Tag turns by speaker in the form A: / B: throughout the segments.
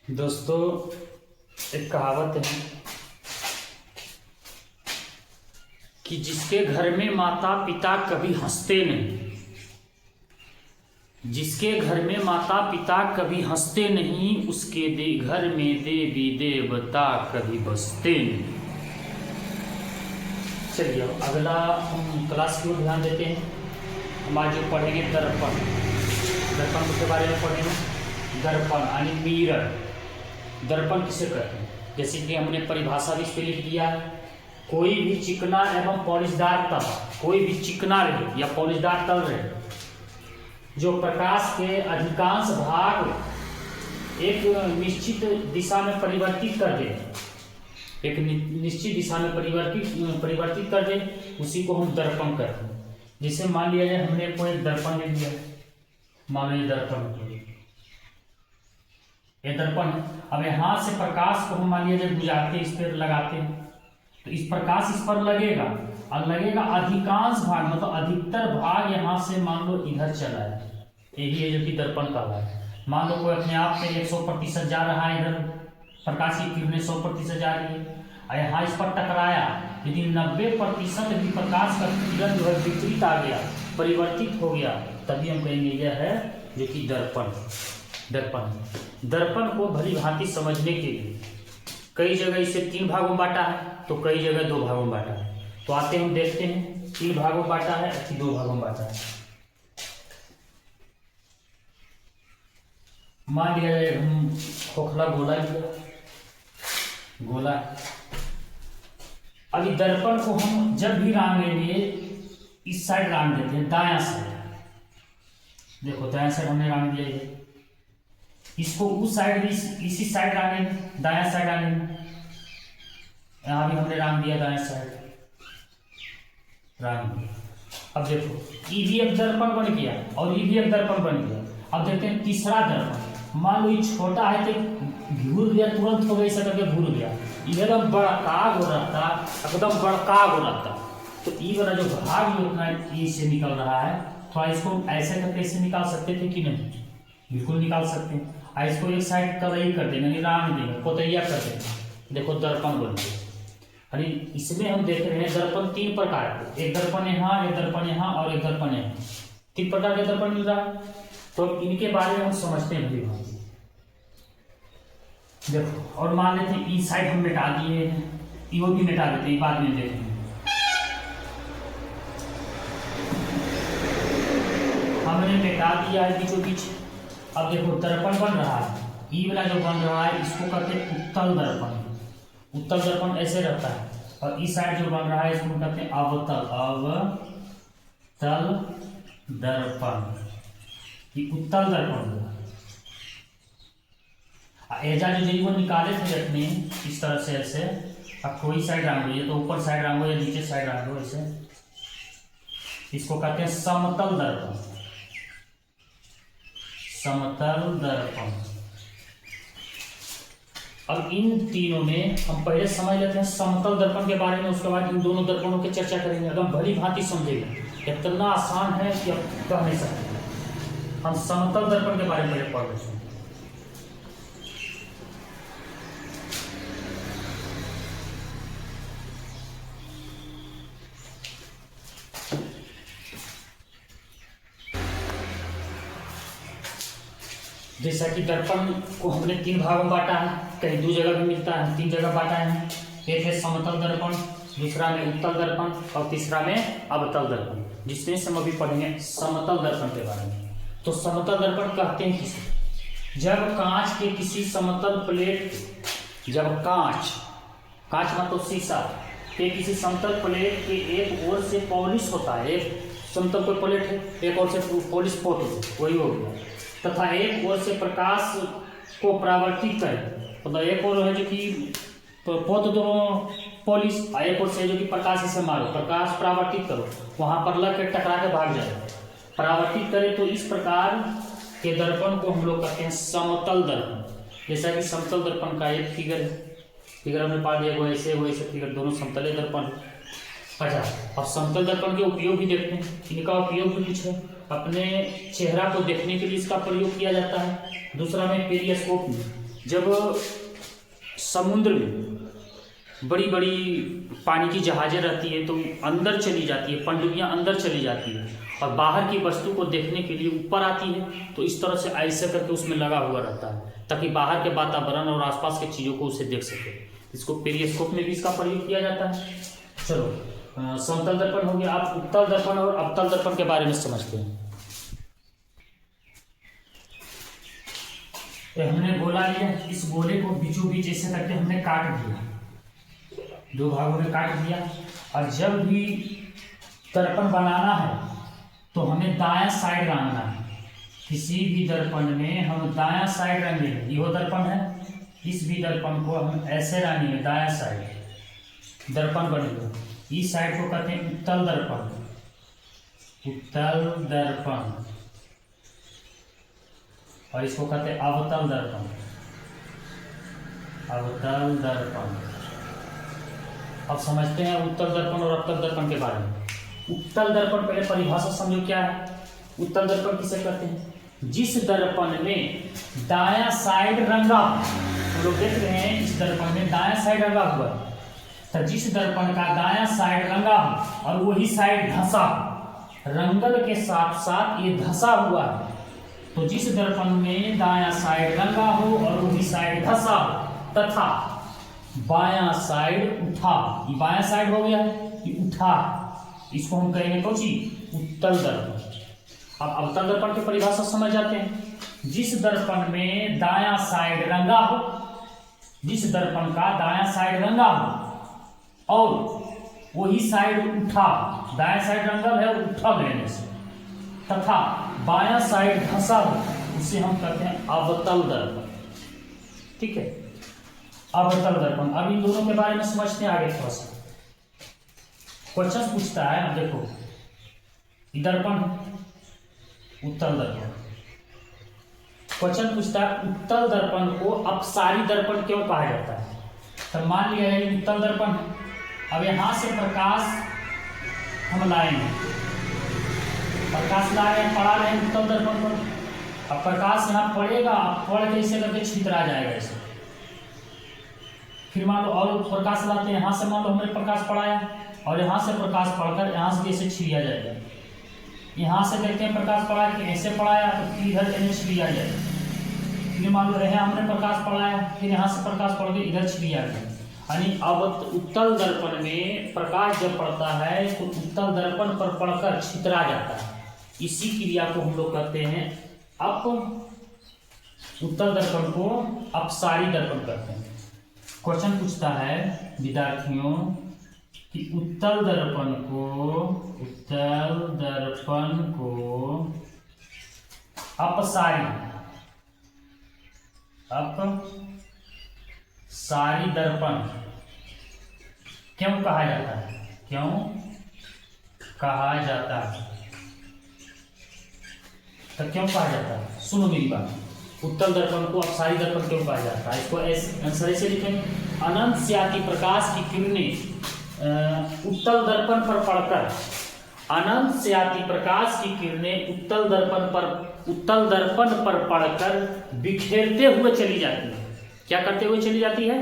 A: दोस्तों, एक कहावत है कि जिसके घर में माता पिता कभी हंसते नहीं, जिसके घर में माता पिता कभी हंसते नहीं, उसके घर में देवी देवता कभी बसते नहीं। चलिए अब अगला हम क्लास की ओर ध्यान देते हैं। हम आज जो पढ़ेंगे दर्पण, दर्पण के बारे में पढ़ेंगे। दर्पण यानी मिरर। दर्पण किसे कहते हैं? जैसे कि हमने परिभाषा भी इस पे लिख दिया। कोई भी चिकना एवं पॉलिशदार तल, कोई भी चिकना रहे या पॉलिशदार तल रहे जो प्रकाश के अधिकांश भाग एक निश्चित दिशा में परिवर्तित कर दे, एक निश्चित दिशा में परिवर्तित कर दे, उसी को हम दर्पण कहते हैं। जैसे मान लिया जाए हमने कोई दर्पण ले लिया, मान लीजिए दर्पण, ये दर्पण है। अब यहाँ से प्रकाश को हम मान लिया जाए गुजारते, इस पर लगाते हैं तो इस प्रकाश इस पर लगेगा और लगेगा अधिकांश भाग, मतलब अधिकतर भाग यहाँ से मान लो इधर चला है। यही है जो कि दर्पण कहलाता है। मान लो कोई अपने आप में 100% जा रहा है, इधर प्रकाश की किरणें 100% जा रही है और यहाँ इस पर टकराया, यदि 90% भी प्रकाश का किरण जो है विपरीत आ गया, परिवर्तित हो गया, तभी हम कहेंगे यह है जो कि दर्पण। दर्पण को भली भांति समझने के लिए कई जगह इसे 3 भागों में बांटा है, तो कई जगह 2 भागों में बांटा है। तो आते हम देखते हैं 3 भागों में बांटा है कि 2 भागों में बांटा है। मान लिया जाए हम खोखला गोला लिया, गोला। अभी दर्पण को हम जब भी रांगेंगे इस साइड रांग देते हैं, दायां साइड। देखो दायां साइड हमने रांग दिया है, इसको उस साइड भी इसी साइड रांगेंगे, दायां साइड रांगेंगे। यहां भी हमने रांग दिया दायां साइड, रांग दिया। अब देखो ये भी एक दर्पण बन गया और ये भी एक दर्पण बन गया। अब देखते हैं तीसरा दर्पण। मान लो ये छोटा है तो घूर गया, तुरंत हो गया, ऐसा करके घूर गया, एकदम बड़का हो रहता, एकदम बड़का हो रहता। तो ये वाला जो भाग जो उतना से निकल रहा है, थोड़ा इसको ऐसे करके इसे निकाल सकते थे कि नहीं? बिल्कुल निकाल सकते हैं। इसको एक साइड कलई कर देंगे, यानी रांग देंगे, पोतैया कर देंगे। देखो दर्पण बन गया। अरे इसमें हम देख रहे हैं दर्पण 3 प्रकार के, एक दर्पण यहाँ, एक दर्पण यहाँ और एक दर्पण यहाँ। 3 प्रकार के दर्पण मिल रहा है। तो इनके बारे में हम समझते हैं भली भांति। देखो और मान लेते हैं इस साइड हम मिटा दिए हैं, वो भी मिटा देते हैं, बाद में देखेंगे। हमने मिटा दिया है बीचों बीच। अब देखो दर्पण बन रहा है, ई वाला जो बन रहा है इसको कहते हैं उत्तल दर्पण। उत्तल दर्पण ऐसे रहता है, और इस साइड जो बन रहा है इसको कहते हैं अवतल दर्पण। ये उत्तल दर्पण हुआ। एजा जो वो निकाले थे अपने इस तरह से ऐसे, अब कोई साइड रांगो, ये तो ऊपर साइड रांगो या नीचे साइड रांगो ऐसे, इसको कहते हैं समतल दर्पण। समतल दर्पण। अब इन तीनों में हम पहले समझ लेते हैं समतल दर्पण के बारे में, उसके बाद इन दोनों दर्पणों की चर्चा करेंगे। एकदम भली भांति समझेगा, इतना आसान है कि अब कह नहीं सकते। हम समतल दर्पण के बारे में पहले पढ़ लेते हैं। जैसा कि दर्पण को हमने 3 भागों में बांटा है, कहीं 2 जगह भी मिलता है, 3 जगह बांटा है। एक है समतल दर्पण, दूसरा में उत्तल दर्पण और तीसरा में अवतल दर्पण, जिसमें से हम अभी पढ़ेंगे समतल दर्पण के बारे में। तो समतल दर्पण कहते हैं किसे? जब कांच के किसी समतल प्लेट, जब कांच मतलब शीशा के किसी समतल प्लेट के एक ओर से पॉलिश होता है, एक समतल कोई प्लेट है, एक ओर से पॉलिश पोत वही हो गया, तथा एक ओर से प्रकाश को परावर्तित करे, मतलब एक ओर है जो कि पोत दो पॉलिश, एक ओर से जो कि प्रकाश इसे मारो, प्रकाश परावर्तित करो, वहां पर लग के टकरा के भाग जाए, परावर्तित करे। तो इस प्रकार के दर्पण को हम लोग कहते हैं समतल दर्पण। जैसा कि समतल दर्पण का एक फिगर हमने पा दिया, वो ऐसे फिगर, दोनों समतल दर्पण। अच्छा, अब समतल दर्पण के उपयोग भी देखते हैं। इनका उपयोग भी कुछ है, अपने चेहरा को देखने के लिए इसका प्रयोग किया जाता है। दूसरा में पेरिस्कोप में, जब समुद्र में बड़ी बड़ी पानी की जहाज़ें रहती है तो अंदर चली जाती है, पनडुब्बियाँ अंदर चली जाती है और बाहर की वस्तु को देखने के लिए ऊपर आती है, तो इस तरह से ऐसे करके उसमें लगा हुआ रहता है ताकि बाहर के वातावरण और आसपास के चीज़ों को उसे देख सके। इसको पेरिस्कोप में भी इसका प्रयोग किया जाता है। चलो समतल दर्पण हो गया, आप उत्तल दर्पण और अवतल दर्पण के बारे में समझते हैं। तो हमने गोला लिया, इस गोले को बीचों बीच ऐसे करके हमने काट दिया, 2 भागों में काट दिया, और जब भी दर्पण बनाना है तो हमें दायां साइड रंगना है। किसी भी दर्पण में हम दायां साइड रंगेंगे। यह दर्पण है, इस भी दर्पण को हम ऐसे रंगेंगे, दायां साइड दर्पण बनेगा। इस साइड को कहते हैं उत्तल दर्पण, उत्तल दर्पण, और इसको कहते हैं अवतल दर्पण, अवतल दर्पण। अब समझते हैं उत्तल दर्पण और अवतल दर्पण के बारे में। उत्तल दर्पण पहले परिभाषा समझो क्या है। उत्तल दर्पण किसे कहते हैं? जिस दर्पण में दायां साइड रंगा, हम लोग देख रहे हैं इस दर्पण में दायां साइड रंगा हुआ है, तो जिस दर्पण का दायां साइड रंगा हो और वही साइड धंसा, रंगल के साथ साथ ये धंसा हुआ है, तो जिस दर्पण में दायां साइड रंगा हो और वही साइड धंसा तथा बायां साइड उठा, ये बायां साइड हो गया है, ये उठा, इसको हम कहेंगे कौन सी? उत्तल दर्पण। अब अवतल दर्पण की परिभाषा समझ जाते हैं। जिस दर्पण में दायां साइड रंगा हो, जिस दर्पण का दायां साइड रंगा हो और वही साइड उठा, दायां साइड रंगल है उठा लेने से, तथा बायां साइड धंसा हो, उसे हम कहते हैं अवतल दर्पण। ठीक है, अवतल दर्पण। अब इन दोनों के बारे में समझते हैं आगे थोड़ा सा। क्वेश्चन पूछता है, अब देखो दर्पण, उत्तल दर्पण। क्वेश्चन पूछता है उत्तल दर्पण को अपसारी दर्पण क्यों कहा जाता है? तो मान लिया है उत्तल दर्पण है, अब यहां से प्रकाश हम लाएंगे, प्रकाश ला रहे हैं, पड़ा रहे हैं उत्तल दर्पण पर, अब प्रकाश यहाँ पड़ेगा, पड़ के इसे करके छितरा जाएगा ऐसे। फिर मान लो और प्रकाश लाते हैं, यहाँ से मान लो हमने प्रकाश पड़ाया और यहाँ से प्रकाश पड़कर यहाँ से ऐसे छिड़िया जाएगा। यहाँ से देखते हैं प्रकाश पड़ा कि ऐसे पड़ाया तो फिर इधर ऐसे छिड़िया जाएगा। फिर मान लो रहे हमने प्रकाश पड़ाया, फिर यहाँ से प्रकाश पड़ के इधर छिड़िया गया। यानी अब उत्तल दर्पण में प्रकाश जब पड़ता है तो उत्तल दर्पण पर पड़कर छितरा जाता है। इसी क्रिया को हम लोग कहते हैं अप, उत्तल दर्पण को अपसारी दर्पण कहते हैं। क्वेश्चन पूछता है विद्यार्थियों कि उत्तल दर्पण को अपसारी दर्पण क्यों कहा जाता है? क्यों कहा जाता है? तो क्यों कहा जाता है? सुनो मेरी बात। उत्तल दर्पण को अपसारी दर्पण क्यों कहा जाता है? इसको आंसर ऐसे लिखेंगे, अनंत से आती प्रकाश की किरणें उत्तल दर्पण पर पड़कर, अनंत से आती प्रकाश की किरणें उत्तल दर्पण पर पड़कर बिखेरते हुए चली जाती है। क्या करते हुए चली जाती है?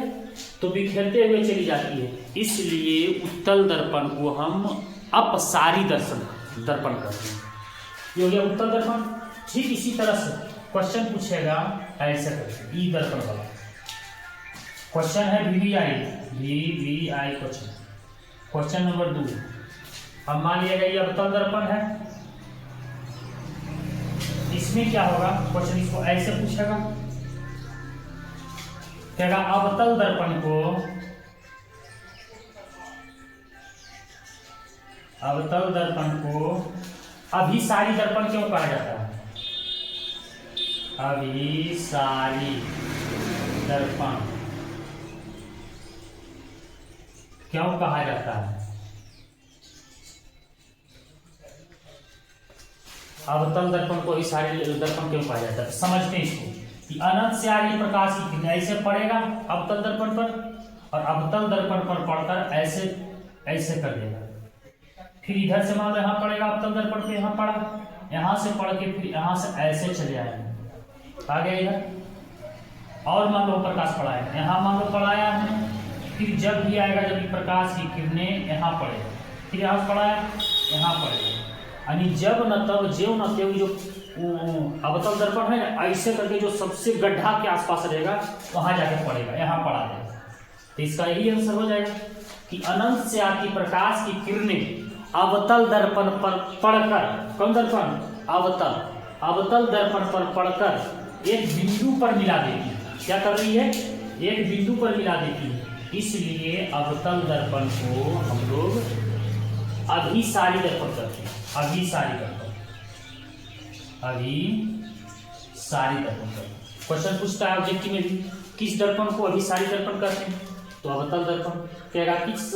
A: तो बिखेरते हुए चली जाती है। इसलिए उत्तल दर्पण को हम अपसारी दर्पण कहते हैं। ये हो गया उत्तल दर्पण। ठीक इसी तरह से क्वेश्चन पूछेगा ऐसे करके, ई दर्पण वाला क्वेश्चन है VVI क्वेश्चन। क्वेश्चन नंबर 2, अब मान लिया गया ये अवतल दर्पण है, इसमें क्या होगा? क्वेश्चन इसको ऐसे पूछेगा, कहेगा अवतल दर्पण को अभिसारी दर्पण क्यों कहा जाता है? अभिसारी दर्पण क्यों कहा जाता है? अवतल दर्पण को अभिसारी दर्पण क्यों कहा जाता है? समझते हैं इसको कि अनंत से आ रही प्रकाश की किरण ऐसे पड़ेगा अवतल दर्पण पर और अवतल दर्पण पर पड़कर ऐसे कर देगा। फिर इधर से मान लो यहाँ पड़ेगा अवतल दर्पण पे, यहाँ पड़ा, यहाँ से पड़ के फिर यहाँ से ऐसे चले आएंगे, आ गया इधर। और मान लो प्रकाश पड़ाया, यहाँ मान लो पड़ाया है, फिर जब भी आएगा जब भी प्रकाश की किरणें यहाँ पड़ेगा, फिर यहाँ पड़ाया यहाँ पड़ेगा, यानी जब न तब ज्यों न त्यों जो अवतल दर्पण है ऐसे करके जो सबसे गड्ढा के आसपास रहेगा वहां जाके पड़ेगा, यहाँ पड़ा देगा। तो इसका यही आंसर हो जाएगा कि अनंत से आती प्रकाश की किरणें अवतल दर्पण पर पड़कर, कौन दर्पण, अवतल दर्पण पर पड़कर एक बिंदु पर मिला देती है। क्या कर रही है, एक बिंदु पर मिला देती है। इसलिए अवतल दर्पण को हम लोग अभिसारी दर्पण कहते हैं, अभिसारी दर्पण, अभिसारी दर्पण कहते हैं। क्वेश्चन पूछता है ऑब्जेक्टिव में भी, किस दर्पण को अभिसारी दर्पण कहते हैं, तो अवतल दर्पण। कहेगा किस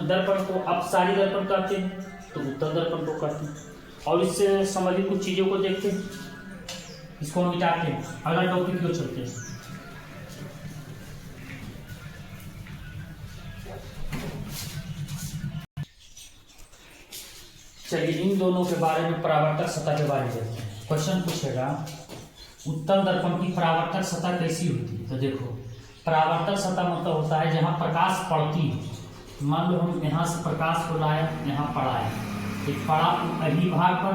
A: दर्पण को अपसारी दर्पण कहते हैं, तो उत्तल दर्पण को कहते हैं। और इससे संबंधित कुछ चीजों को देखते हैं, इसको हम मिटाते हैं, अगला टॉपिक को चलते हैं। चलिए इन दोनों के बारे में, परावर्तक सतह के बारे में देखते हैं। क्वेश्चन पूछेगा उत्तल दर्पण की परावर्तक सतह कैसी होती है, तो देखो परावर्तक सतह मतलब होता है जहाँ प्रकाश पड़ती है। मान लो हम यहाँ से प्रकाश को लाया, यहाँ पड़ाया, फिर पड़ा अभी भाग पर,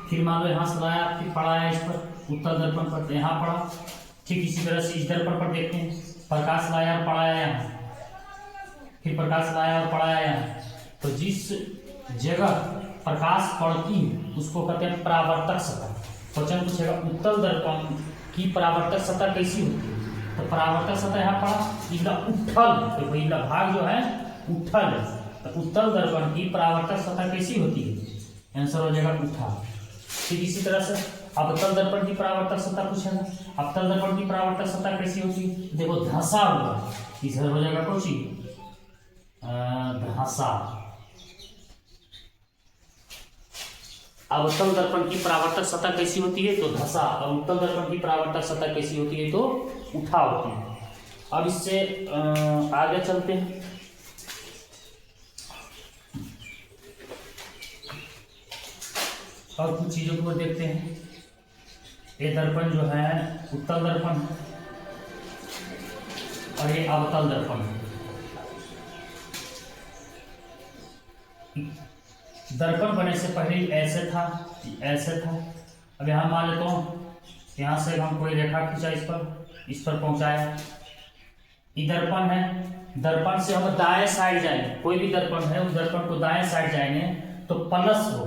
A: फिर मान लो यहाँ से लाया, फिर पड़ाया इस पर, उत्तल दर्पण पर, यहाँ पड़ा। ठीक इसी तरह से इस दर्पण पर देखते हैं, प्रकाश लाया और पड़ाया यहाँ, फिर प्रकाश लाया और पड़ाया यहाँ। तो जिस जगह प्रकाश पड़ती है उसको कहते हैं परावर्तक सतह। क्वेश्चन पूछेगा उत्तल दर्पण की परावर्तक सतह कैसी होती है, तो परावर्तक सतह यहाँ पड़ा इला उठल, तो इला भाग जो है उठल है, तो उत्तल दर्पण की परावर्तक सतह कैसी होती है, आंसर हो जाएगा उठा। फिर इसी तरह से अवतल दर्पण की परावर्तक सतह पूछेगा, अवतल दर्पण की परावर्तक सतह कैसी होती है, देखो धंसा हुआ, इधर हो जाएगा कौन सी, धंसा। अवतल दर्पण की परावर्तक सतह कैसी होती है, तो धंसा, और उत्तल दर्पण की परावर्तक सतह कैसी होती है, तो उठा होती है। अब इससे आगे चलते हैं। और कुछ चीजों को देखते हैं। ये दर्पण जो है उत्तल दर्पण और ये अवतल दर्पण। दर्पण बनने से पहले ऐसे था, ऐसे था। अब यहाँ मान लेता हूँ, यहाँ से हम कोई रेखा खींचा, इस पर पहुंचाया, ये दर्पण है। दर्पण से हम दाएं साइड जाएंगे, कोई भी दर्पण है उस दर्पण को दाएं साइड जाएंगे तो प्लस हो,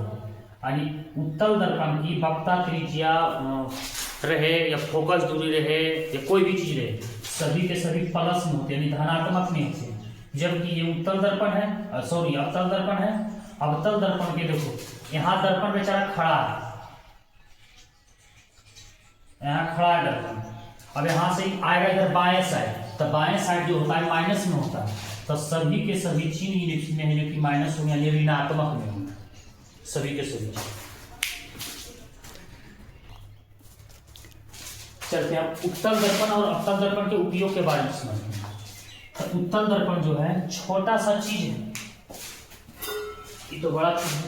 A: यानी उत्तल दर्पण की वक्ता त्रिज्या रहे या फोकस दूरी रहे या कोई भी चीज रहे, सभी के सभी प्लस में होते, यानी धनात्मक में होते। जबकि ये उत्तल दर्पण है, सॉरी अवतल दर्पण है। अवतल दर्पण के देखो यहाँ दर्पण बेचारा खड़ा है, यहाँ खड़ा है दर्पण। अब यहाँ से आएगा इधर बाएं साइड, तो बाएं साइड जो होता है माइनस में होता है, तो सभी के सभी चिन्ह में है कि माइनस होंगे, यानी ऋणात्मक में होंगे सभी के सभी। चलते हैं उत्तल दर्पण और अवतल दर्पण के उपयोग के बारे में समझते हैं। तो उत्तल दर्पण जो है छोटा सा चीज है, ये तो बड़ा चीज है।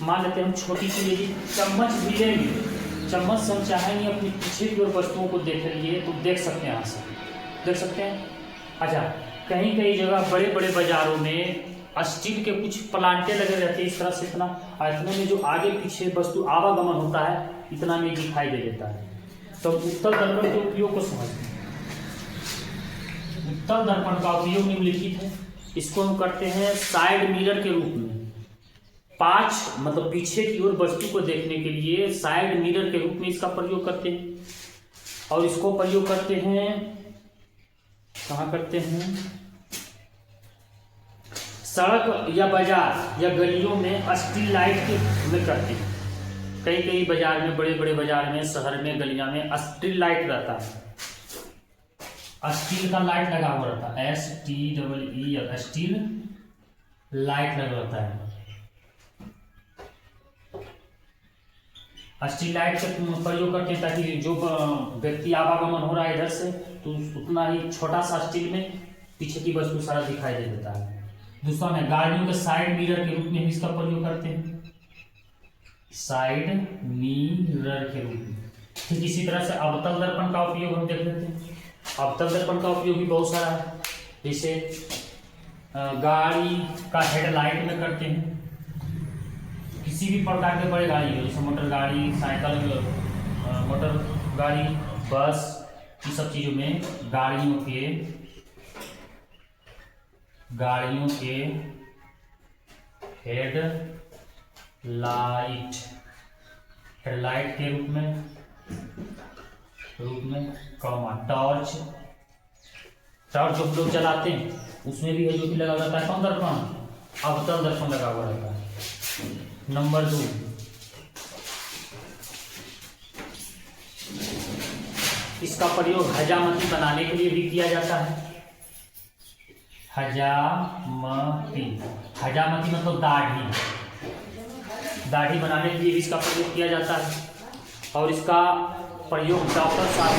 A: मान लेते हैं हम छोटी सी लेंगे, चम्मच भी लेंगे, चम्मच से हम चाहेंगे अपनी पीछे की ओर वस्तुओं को देख लिए तो देख सकते हैं, यहाँ से देख सकते हैं। अच्छा, कहीं कहीं जगह बड़े बड़े बाजारों में स्टील के कुछ प्लांटे लगे रहते हैं, इस तरह से इतना, इतने में जो आगे पीछे वस्तु आवागमन होता है इतना में दिखाई दे देता है। तो उत्तल दर्पण के उपयोग को समझते हैं। उत्तल दर्पण का उपयोग निम्नलिखित है। इसको हम करते हैं साइड मिरर के रूप में, मतलब पीछे की ओर वस्तु को देखने के लिए साइड मिरर के रूप में इसका प्रयोग करते हैं। और इसको प्रयोग करते हैं कहाँ करते हैं, सड़क या बाजार या गलियों में स्ट्रीट लाइट में करते हैं। कई कई बाजार में, बड़े बड़े बाजार में, शहर में, गलियां में स्ट्रीट लाइट रहता है, स्टील का लाइट लगा हुआ रहता है, STEE, स्टील लाइट लगा रहता है। स्टील लाइट का प्रयोग करते हैं ताकि जो व्यक्ति आवागमन हो रहा है इधर से तो उतना ही छोटा सा स्टील में पीछे की वस्तु सारा दिखाई दे देता है। दूसरा में गाड़ियों के साइड मिरर के रूप में इसका प्रयोग करते हैं, साइड मिरर के रूप में। ठीक इसी तरह से अवतल दर्पण का उपयोग हम देख लेते हैं। अवतल दर्पण का उपयोग भी बहुत सारा है, जैसे गाड़ी का हेडलाइट में करते हैं, किसी भी प्रकार के बड़े गाड़ी हो, जैसे मोटर गाड़ी, साइकिल, मोटर गाड़ी, बस, ये सब चीज़ों में गाड़ियों के हेडलाइट के रूप में कॉमा टॉर्च जो लोग जलाते हैं उसमें भी है, जो कि लगा रहता है कौन दर्पण, अवतल दर्पण लगा हुआ रहता है। नंबर 2, इसका प्रयोग हजामती बनाने के लिए भी किया जाता है। हजामती मतलब दाढ़ी बनाने के लिए भी इसका प्रयोग किया जाता है। और इसका प्रयोग डॉक्टर साहब,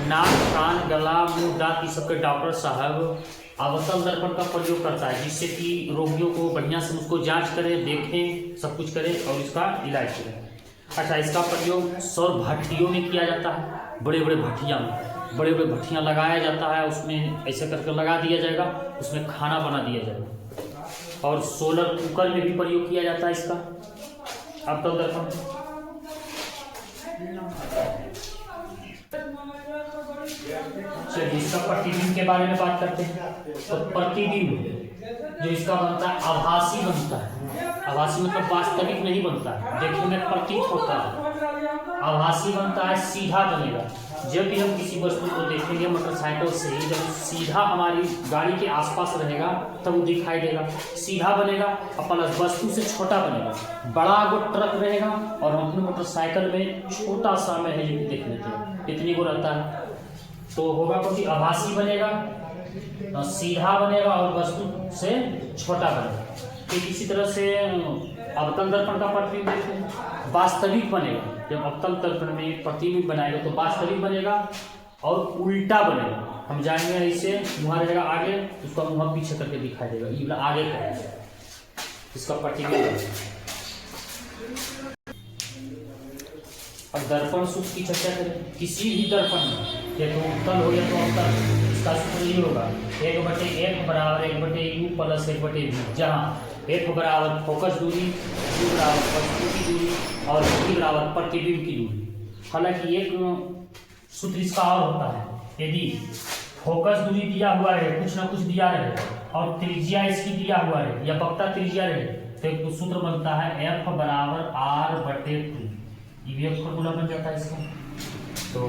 A: नाक, कान, गला, मुंह, दांत, ये सबके डॉक्टर साहब अवतल दर्पण का प्रयोग करता है, जिससे कि रोगियों को बढ़िया से उसको जांच करें, देखें, सब कुछ करें और इसका इलाज करें। अच्छा, इसका प्रयोग सौर भट्टियों में किया जाता है, बड़े बड़े भट्टियाँ लगाया जाता है, उसमें ऐसे करके लगा दिया जाएगा, उसमें खाना बना दिया जाएगा। और सोलर कुकर में भी प्रयोग किया जाता है इसका अवतल दर्पण। चलिए इसका प्रतिबिंब के बारे में बात करते हैं। तो प्रतिबिंब जो इसका बनता है आभासी बनता है, आभासी मतलब वास्तविक नहीं बनता है, देखने में प्रतीत होता है, आभासी बनता है, सीधा बनेगा। जब भी हम किसी वस्तु को देखेंगे मोटरसाइकिल से, जब सीधा हमारी गाड़ी के आसपास रहेगा तब वो दिखाई देगा, सीधा बनेगा अपन वस्तु से छोटा बनेगा। बड़ा वो ट्रक रहेगा और हम अपने मोटरसाइकिल में छोटा सा में है जो कि देख लेते हैं, इतनी वो रहता है, तो होगा क्योंकि आभासी बनेगा, सीधा बनेगा और वस्तु से छोटा बनेगा। ठीक इसी तरह से अवतल दर्पण का प्रतिबिंब देखते हैं, वास्तविक बनेगा। जब अवतल दर्पण में प्रतिबिंब बनाएगा तो वास्तविक बनेगा और उल्टा बनेगा। हम जानेंगे ऐसे, मुँह रहेगा आगे, उसका मुँह पीछे करके दिखाई देगा, ये आगे करेगा, इसका प्रतिबिंब। अब दर्पण सूत्र की चर्चा करें। किसी भी दर्पण में या तो उत्तल हो या तो अवतल, इसका सूत्र ये होगा 1/1 बराबर 1/u प्लस 1/v, जहाँ 1 बराबर फोकस दूरी, u बराबर वस्तु की दूरी और v बराबर प्रतिबिंब की दूरी। हालांकि एक सूत्र इसका और होता है, यदि फोकस दूरी दिया हुआ है, कुछ ना कुछ दिया रहे और त्रिज्या इसकी दिया हुआ है या वक्ता त्रिज्या रहे, तो एक सूत्र बनता है f बराबर r/2, ये भी एक फॉर्मूला बन जाता है इसका। तो